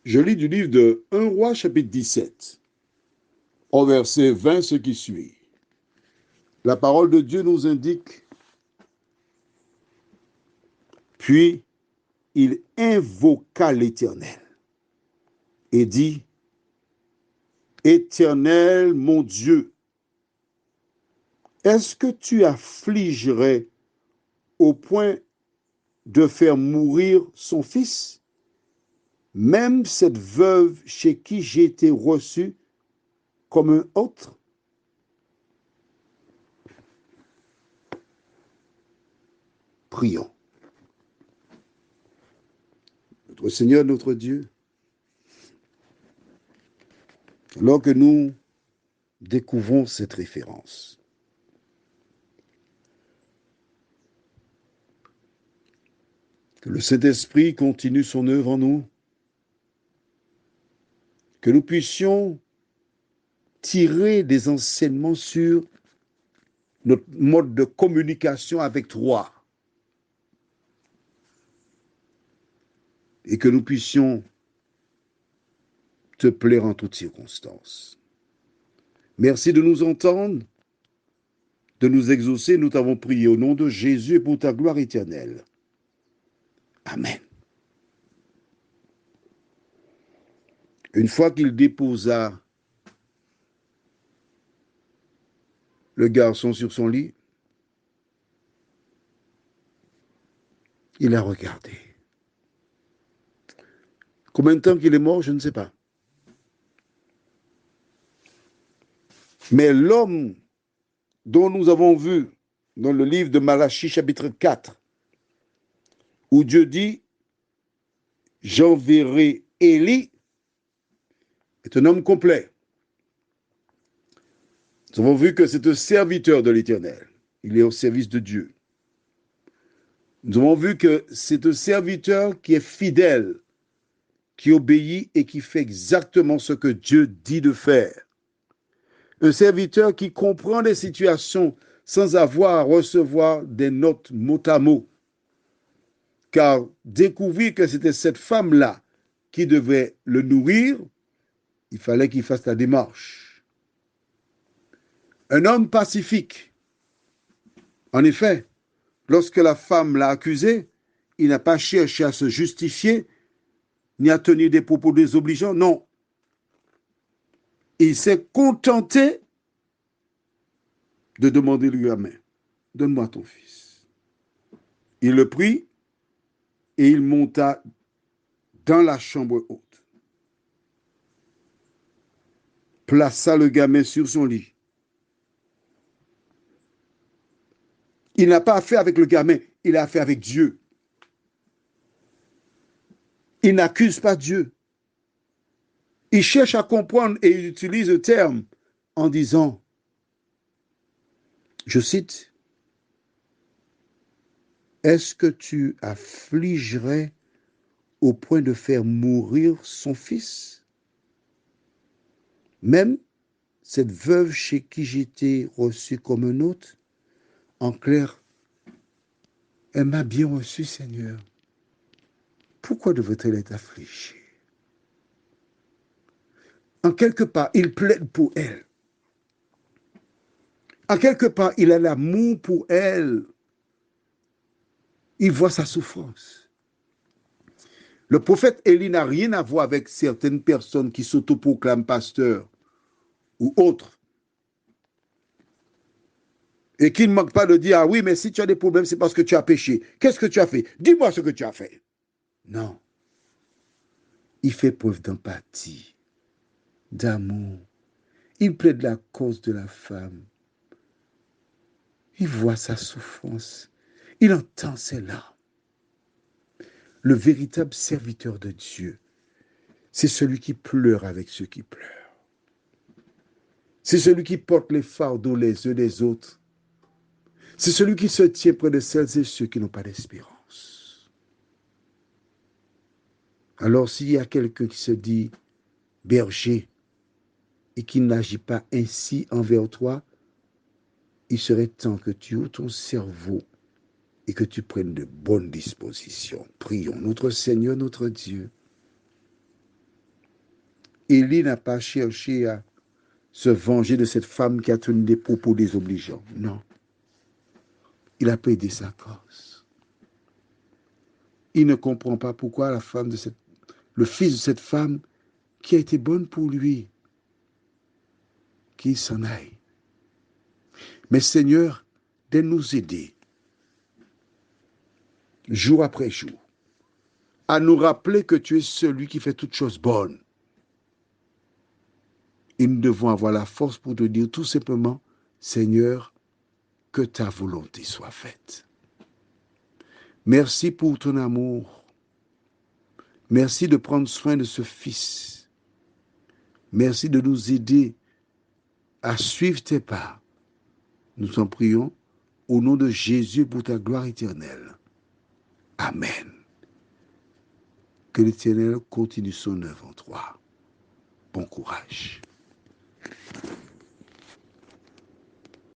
Je lis du livre de 1 Roi chapitre 17, au verset 20 ce qui suit. La parole de Dieu nous indique, puis il invoqua l'Éternel et dit, Éternel mon Dieu, est-ce que tu affligerais au point de faire mourir son fils, même cette veuve chez qui j'ai été reçu comme un autre? Prions. Notre Seigneur, notre Dieu, alors que nous découvrons cette référence, que le Saint-Esprit continue son œuvre en nous, que nous puissions tirer des enseignements sur notre mode de communication avec toi et que nous puissions te plaire en toutes circonstances. Merci de nous entendre, de nous exaucer. Nous t'avons prié au nom de Jésus et pour ta gloire éternelle. Amen. Une fois qu'il déposa le garçon sur son lit, il a regardé. Combien de temps qu'il est mort, je ne sais pas. Mais l'homme dont nous avons vu dans le livre de Malachie chapitre 4, où Dieu dit, j'enverrai Élie, est un homme complet. Nous avons vu que c'est un serviteur de l'Éternel. Il est au service de Dieu. Nous avons vu que c'est un serviteur qui est fidèle, qui obéit et qui fait exactement ce que Dieu dit de faire. Un serviteur qui comprend les situations sans avoir à recevoir des notes mot à mot. Car découvrir que c'était cette femme-là qui devait le nourrir, il fallait qu'il fasse la démarche. Un homme pacifique. En effet, lorsque la femme l'a accusé, il n'a pas cherché à se justifier, ni à tenir des propos désobligeants, non. Il s'est contenté de demander lui la main. Donne-moi ton fils. Il le prit et il monta dans la chambre haute. Plaça le gamin sur son lit. Il n'a pas affaire avec le gamin, il a affaire avec Dieu. Il n'accuse pas Dieu. Il cherche à comprendre et il utilise le terme en disant, je cite, est-ce que tu affligerais au point de faire mourir son fils? Même cette veuve chez qui j'étais reçu comme un autre, en clair, elle m'a bien reçu, Seigneur. Pourquoi devrait-elle être affligée? En quelque part, il plaide pour elle. En quelque part, il a l'amour pour elle. Il voit sa souffrance. Le prophète Élie n'a rien à voir avec certaines personnes qui s'autoproclament pasteurs ou autres. Et qui ne manquent pas de dire, ah oui, mais si tu as des problèmes, c'est parce que tu as péché. Qu'est-ce que tu as fait? Dis-moi ce que tu as fait. Non. Il fait preuve d'empathie, d'amour. Il plaide la cause de la femme. Il voit sa souffrance. Il entend ses larmes. Le véritable serviteur de Dieu, c'est celui qui pleure avec ceux qui pleurent. C'est celui qui porte les fardeaux les uns des autres. C'est celui qui se tient près de celles et ceux qui n'ont pas d'espérance. Alors s'il y a quelqu'un qui se dit berger et qui n'agit pas ainsi envers toi, il serait temps que tu ouvres ton cerveau et que tu prennes de bonnes dispositions. Prions. Notre Seigneur, notre Dieu, Élie n'a pas cherché à se venger de cette femme qui a tenu des propos désobligeants. Non. Il a plaidé sa cause. Il ne comprend pas pourquoi le fils de cette femme qui a été bonne pour lui, qu'il s'en aille. Mais Seigneur, de nous aider, jour après jour, à nous rappeler que tu es celui qui fait toutes choses bonnes. Et nous devons avoir la force pour te dire tout simplement, Seigneur, que ta volonté soit faite. Merci pour ton amour. Merci de prendre soin de ce fils. Merci de nous aider à suivre tes pas. Nous t'en prions au nom de Jésus pour ta gloire éternelle. Amen. Que l'Éternel continue son œuvre en toi. Bon courage.